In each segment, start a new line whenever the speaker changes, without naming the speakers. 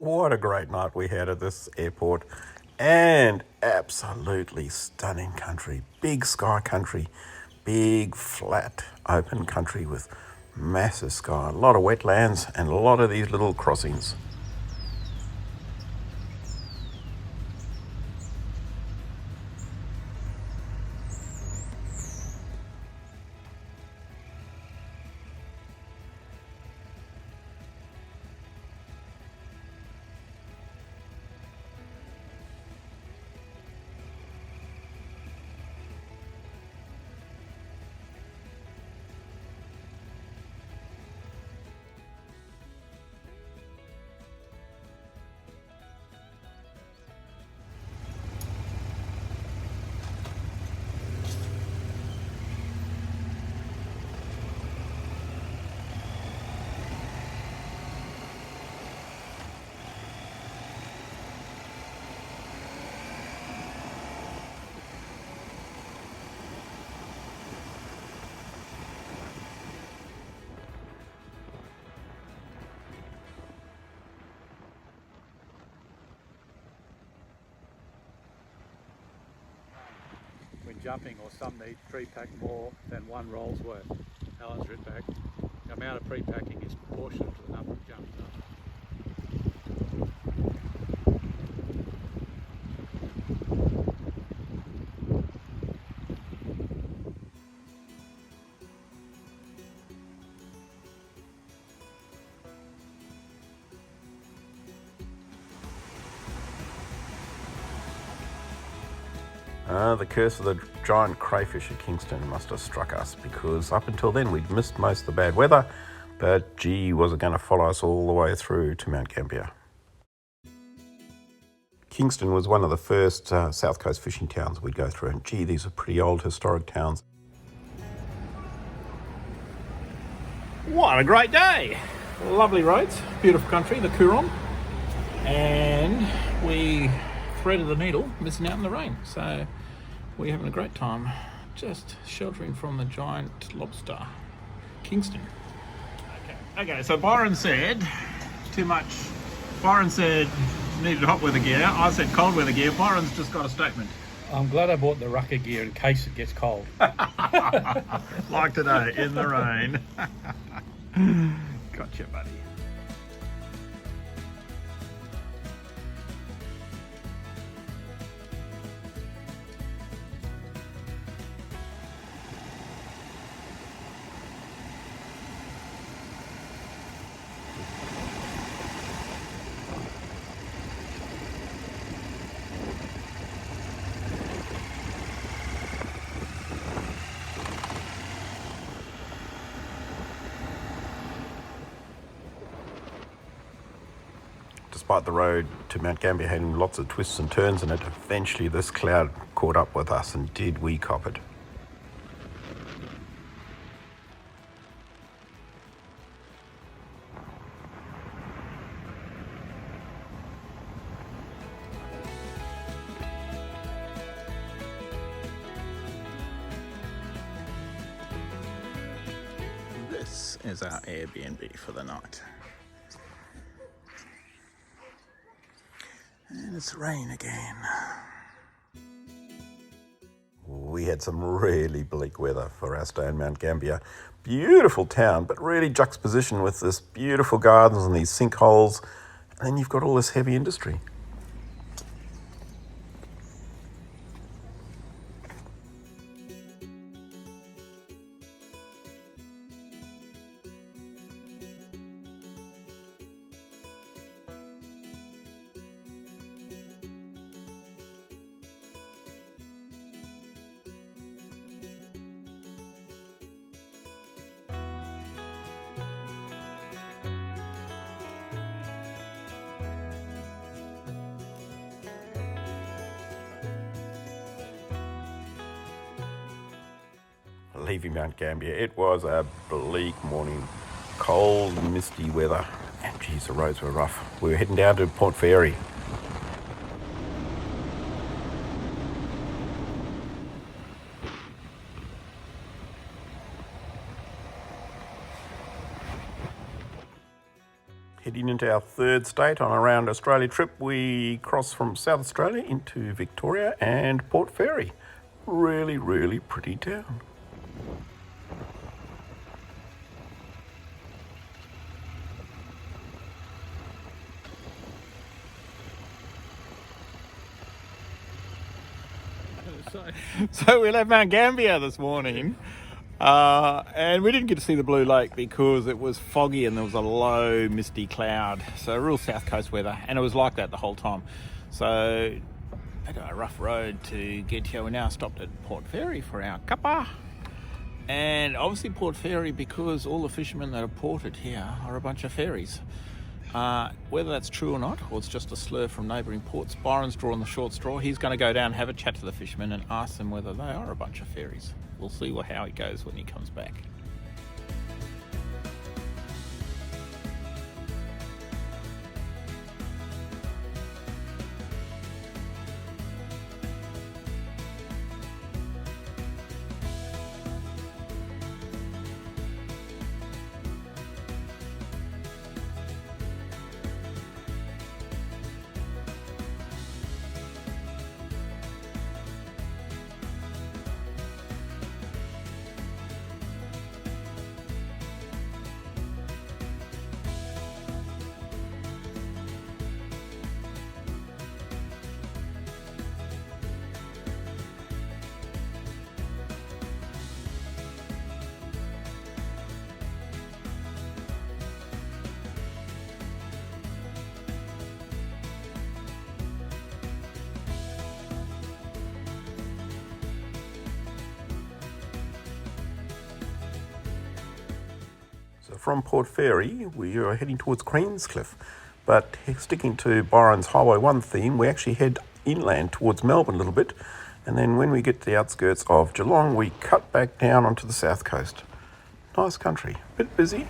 What a great night we had at this airport, and absolutely stunning country. Big sky country, big flat open country with massive sky, a lot of wetlands and a lot of these little crossings.
When jumping, or some need pre-pack more than one roll's worth. Alan's written back. The amount of pre-packing is proportional to the number of jumps done.
The curse of the giant crayfish at Kingston must have struck us, because up until then we'd missed most of the bad weather, but gee, was it going to follow us all the way through to Mount Gambier. Kingston was one of the first south coast fishing towns we'd go through, and gee, these are pretty old historic towns.
What a great day! Lovely roads, beautiful country, the Coorong, and we threaded the needle, missing out in the rain. So we're having a great time, just sheltering from the giant lobster. Kingston. Okay. So Byron said too much. Byron said needed hot weather gear. I said cold weather gear. Byron's just got a statement.
I'm glad I bought the rucker gear in case it gets cold.
Like today, in the rain. Gotcha, buddy.
Despite the road to Mount Gambier having lots of twists and turns in it, eventually this cloud caught up with us, and did we cop it.
This is our Airbnb for the night. And it's rain again.
We had some really bleak weather for our stay in Mount Gambier. Beautiful town, but really juxtaposition with this beautiful gardens and these sinkholes, and then you've got all this heavy industry. Leaving Mount Gambier, it was a bleak morning, cold, misty weather, and geez, the roads were rough. We were heading down to Port Ferry. Heading into our third state on a round Australia trip, we cross from South Australia into Victoria and Port Ferry. Really, really pretty town.
So we left Mount Gambier this morning, and we didn't get to see the Blue Lake because it was foggy and there was a low misty cloud, so real south coast weather, and it was like that the whole time. So I got a rough road to get here. We now stopped at Port Ferry for our cuppa, and obviously Port Ferry, because all the fishermen that are ported here are a bunch of ferries. Whether that's true or not, or it's just a slur from neighbouring ports, Byron's drawing the short straw. He's going to go down, have a chat to the fishermen and ask them whether they are a bunch of ferries. We'll see how he goes when he comes back.
So from Port Ferry, we are heading towards Queenscliff, but sticking to Byron's Highway 1 theme, we actually head inland towards Melbourne a little bit, and then when we get to the outskirts of Geelong, we cut back down onto the south coast. Nice country, a bit busy.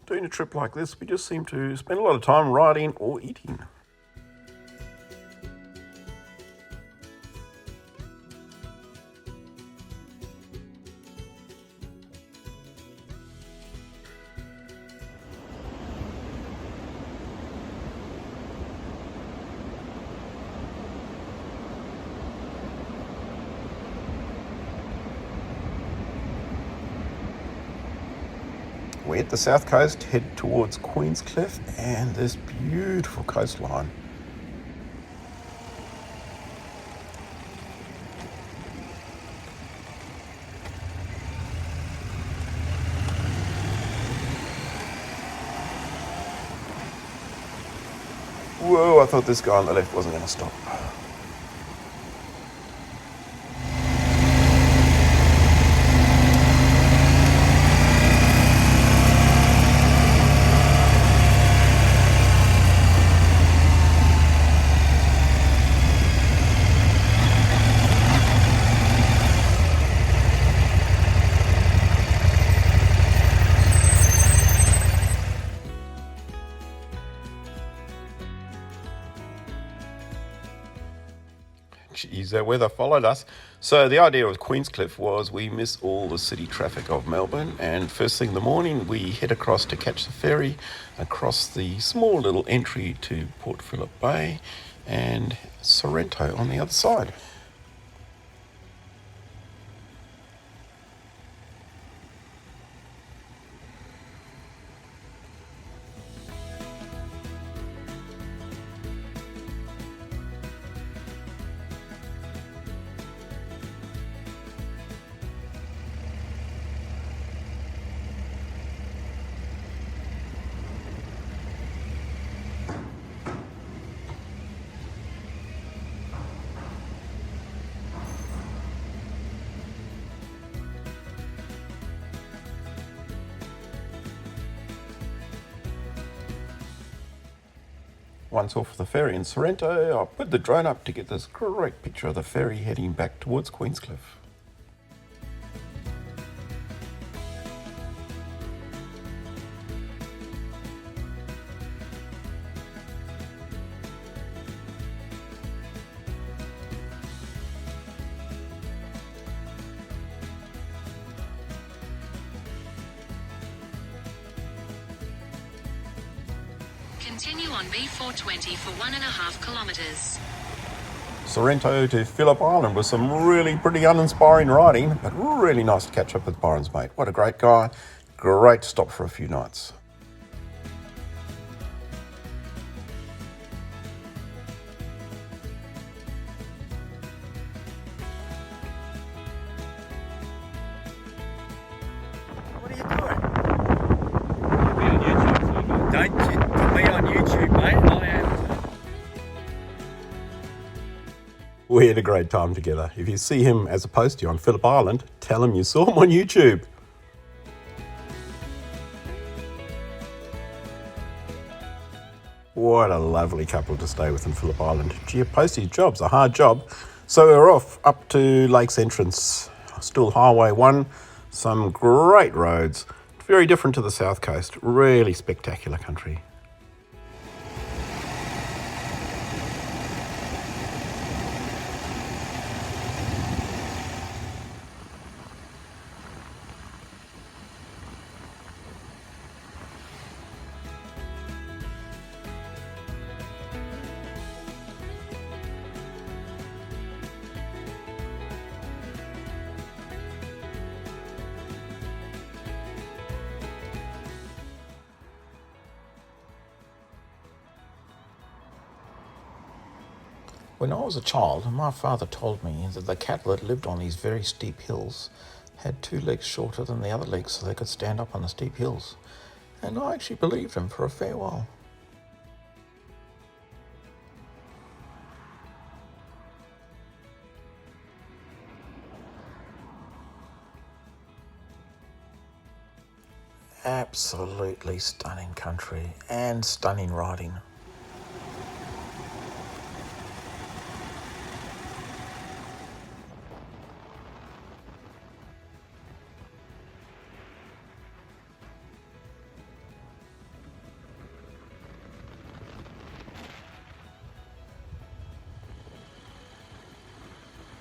Doing a trip like this, we just seem to spend a lot of time riding or eating. We hit the south coast, head towards Queenscliff and this beautiful coastline. Whoa, I thought this guy on the left wasn't going to stop. Geez, that weather followed us. So the idea of Queenscliff was we miss all the city traffic of Melbourne, and first thing in the morning we head across to catch the ferry across the small little entry to Port Phillip Bay and Sorrento on the other side. Once off the ferry in Sorrento, I put the drone up to get this great picture of the ferry heading back towards Queenscliff.
Continue on B420 for 1.5 kilometres.
Sorrento to Phillip Island with some really pretty uninspiring riding, but really nice to catch up with Byron's mate. What a great guy. Great stop for a few nights. What are you doing? Don't you put me on YouTube, mate. I am. We had a great time together. If you see him as a postie on Phillip Island, tell him you saw him on YouTube. What a lovely couple to stay with in Phillip Island. Gee, a postie's job's a hard job. So we're off up to Lake's Entrance, still Highway 1, some great roads. Very different to the south coast, really spectacular country. When I was a child, my father told me that the cattle that lived on these very steep hills had 2 legs shorter than the other legs so they could stand up on the steep hills. And I actually believed him for a fair while. Absolutely stunning country and stunning riding.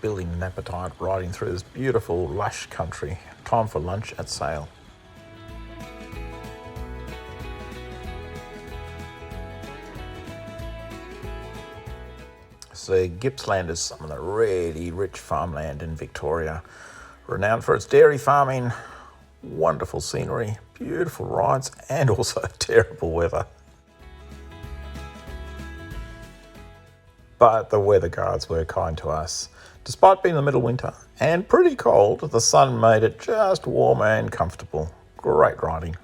Building an appetite riding through this beautiful lush country. Time for lunch at Sale. So Gippsland is some of the really rich farmland in Victoria, renowned for its dairy farming, wonderful scenery, beautiful rides, and also terrible weather. But the weather guards were kind to us. Despite being the middle of winter and pretty cold, the sun made it just warm and comfortable. Great riding.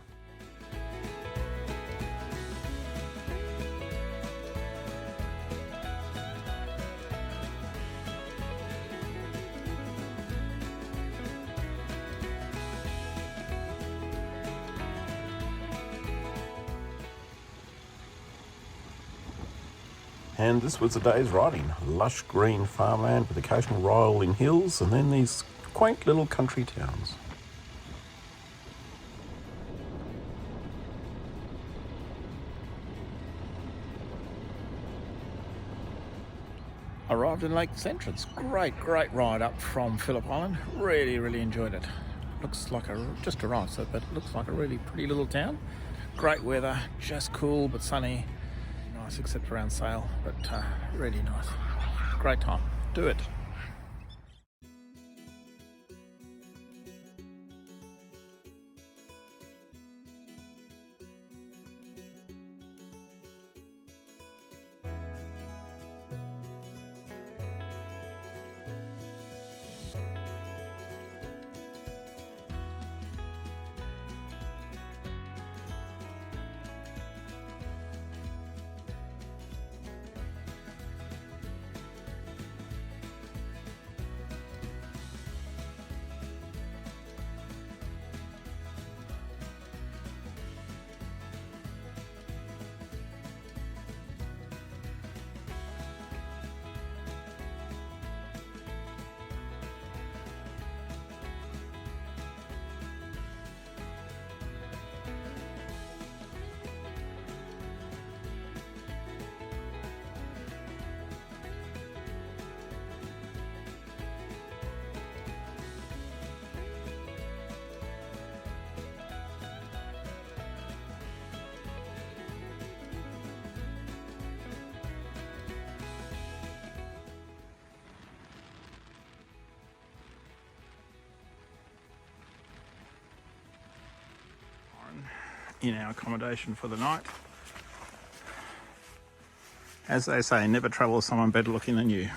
And this was the day's riding. Lush green farmland with occasional rolling hills and then these quaint little country towns. Arrived in Lake's Entrance. Great ride up from Phillip Island. Really enjoyed it. Looks like just arrived, so but it looks like a really pretty little town. Great weather, just cool but sunny. Nice except around Sale, but really nice. Great time. Do it.
in our accommodation for the night. As they say, never travel with someone better looking than you.